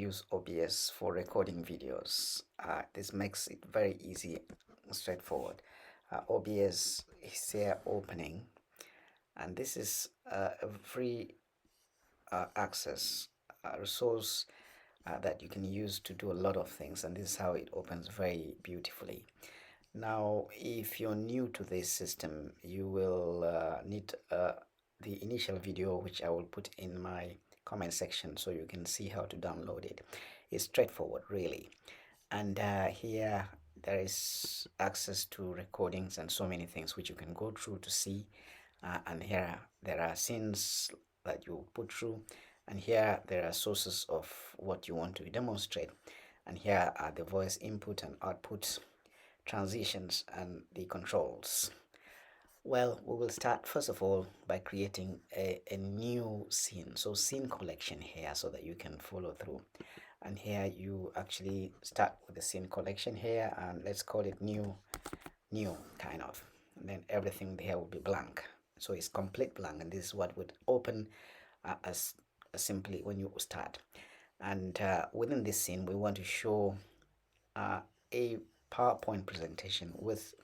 use OBS for recording videos. This makes it very easy and straightforward. OBS is here opening, and this is a free access resource that you can use to do a lot of things, and this is how it opens very beautifully. Now, if you're new to this system, you will need the initial video, which I will put in my comment section so you can see how to download it. It's straightforward, really. And here there is access to recordings and so many things which you can go through to see. And here there are scenes that you put through, and here there are sources of what you want to demonstrate, and here are the voice input and output, transitions, and the controls. Well, we will start first of all by creating a new scene. So scene collection here so that you can follow through. And here you actually start with the scene collection here, and let's call it new kind of. And then everything here will be blank. So it's complete blank, and this is what would open as simply when you start. And within this scene, we want to show a PowerPoint presentation with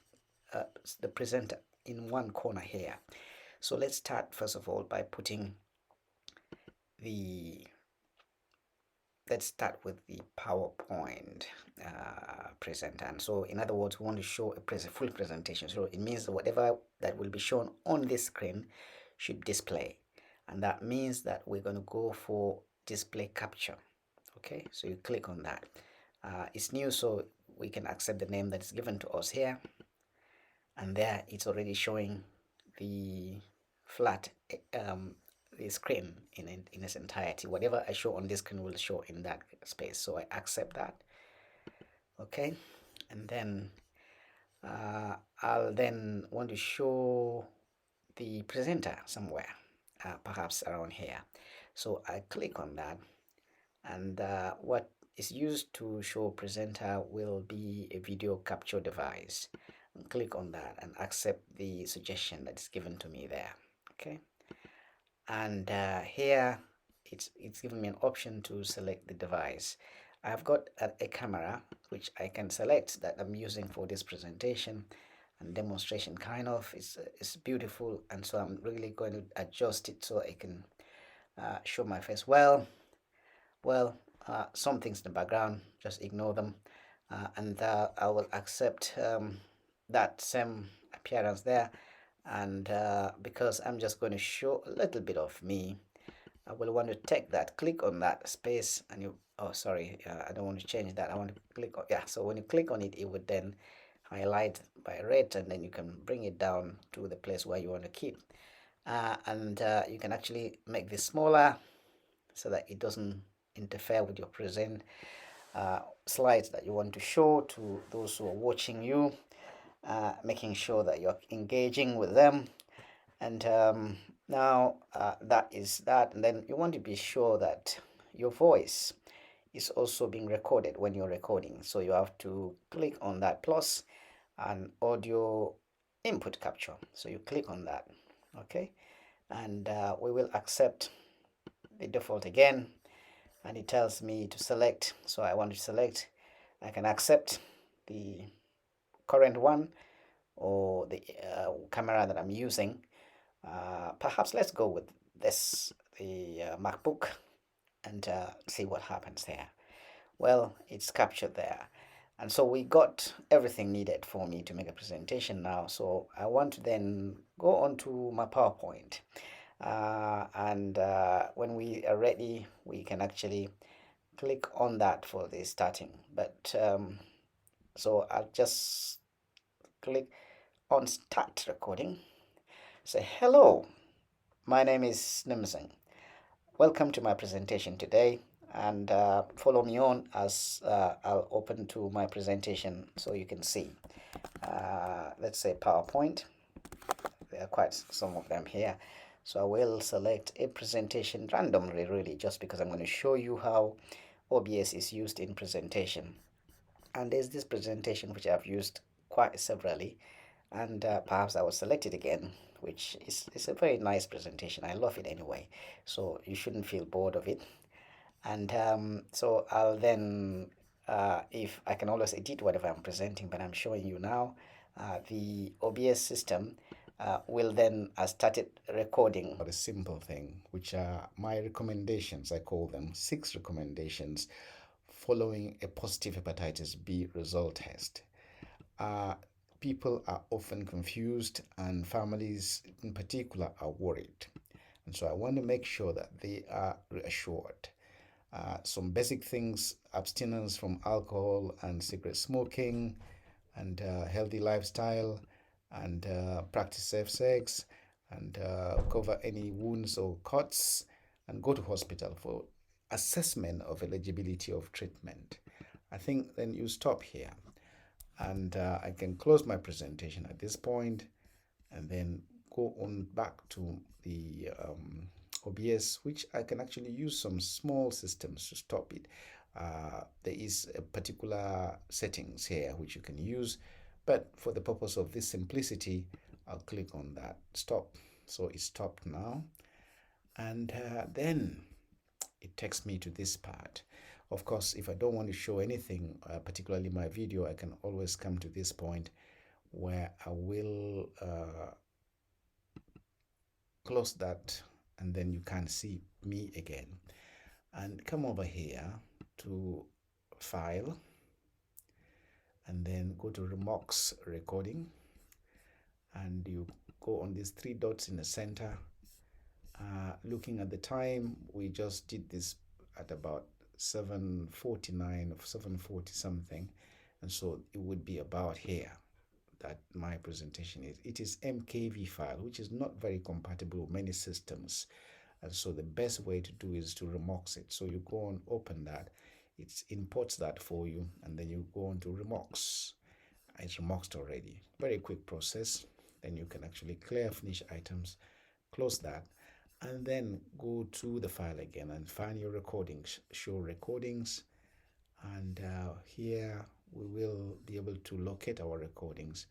the presenter in one corner here. So let's start first of all by putting let's start with the PowerPoint presenter. And so in other words, we want to show a full presentation. So it means that whatever that will be shown on this screen should display. And that means that we're going to go for display capture. Okay, so you click on that. It's new, so we can accept the name that is given to us here. And there it's already showing the flat the screen in its entirety. Whatever I show on this screen will show in that space, so I accept that. Okay, and then I'll then want to show the presenter somewhere, perhaps around here. So I click on that, and what is used to show presenter will be a video capture device. Click on that and accept the suggestion that is given to me there. Okay, and here it's given me an option to select the device. I've got a camera which I can select that I'm using for this presentation and demonstration kind of. It's beautiful, and so I'm really going to adjust it so I can show my face well. Some things in the background, just ignore them, and I will accept that same appearance there. And because I'm just going to show a little bit of me, I will want to take that, click on that space, and you, oh sorry, I don't want to change that. I want to click on, yeah, so when you click on it, it would then highlight by red, and then you can bring it down to the place where you want to keep. And you can actually make this smaller so that it doesn't interfere with your present slides that you want to show to those who are watching you. Making sure that you're engaging with them. And now that is that, and then you want to be sure that your voice is also being recorded when you're recording, so you have to click on that plus and audio input capture, so you click on that. Okay, and we will accept the default again, and it tells me to select, so I want to select. I can accept the current one or the camera that I'm using. Perhaps let's go with this, the MacBook, and see what happens there. Well, it's captured there, and so we got everything needed for me to make a presentation now. So I want to then go on to my PowerPoint, and when we are ready, we can actually click on that for the starting. But so I'll just click on start recording. Say hello, my name is Nimsing. Welcome to my presentation today, and follow me on as I'll open to my presentation so you can see. Let's say PowerPoint. There are quite some of them here, so I will select a presentation randomly, really, just because I'm going to show you how OBS is used in presentation. And there's this presentation which I've used quite severally, and perhaps I will select it again, which is a very nice presentation. I love it anyway, so you shouldn't feel bored of it. And so I'll then, if I can always edit whatever I'm presenting, but I'm showing you now, the OBS system will then started recording. A simple thing, which are my recommendations. I call them 6 recommendations following a positive hepatitis B result test. Uh, People are often confused, and families in particular are worried. And so I want to make sure that they are reassured. Some basic things: abstinence from alcohol and cigarette smoking, and healthy lifestyle, and practice safe sex, and cover any wounds or cuts, and go to hospital for assessment of eligibility of treatment. I think then you stop here, and I can close my presentation at this point and then go on back to the OBS, which I can actually use some small systems to stop it. There is a particular settings here which you can use, but for the purpose of this simplicity, I'll click on that stop. So it's stopped now, and then it takes me to this part. Of course, if I don't want to show anything, particularly my video, I can always come to this point where I will close that, and then you can see me again, and come over here to file, and then go to Remox recording, and you go on these 3 dots in the center. Looking at the time, we just did this at about 7:49 or 7:40 something, and so it would be about here that my presentation is. It is MKV file, which is not very compatible with many systems. And so the best way to do is to remox it. So you go on, open that, it imports that for you, and then you go on to remox. It's remoxed already. Very quick process. Then you can actually clear finish items, close that, and then go to the file again and find your recordings, show recordings, and here we will be able to locate our recordings,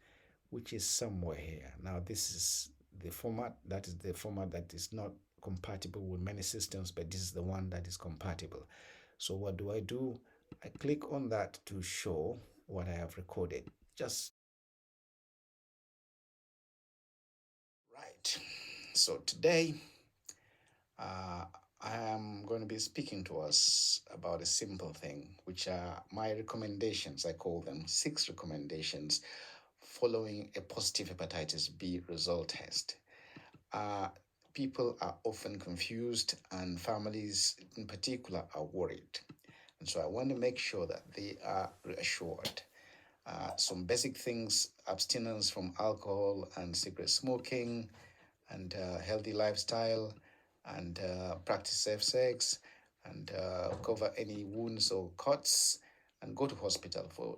which is somewhere here. Now this is the format, that is the format that is not compatible with many systems, but this is the one that is compatible. So what do? I click on that to show what I have recorded. Just right. So today uh, I am going to be speaking to us about a simple thing, which are my recommendations. I call them 6 recommendations following a positive hepatitis B result test. Uh, People are often confused, and families in particular are worried. And so I want to make sure that they are reassured. Some basic things: abstinence from alcohol and cigarette smoking, and healthy lifestyle, and practice safe sex, and cover any wounds or cuts, and go to hospital for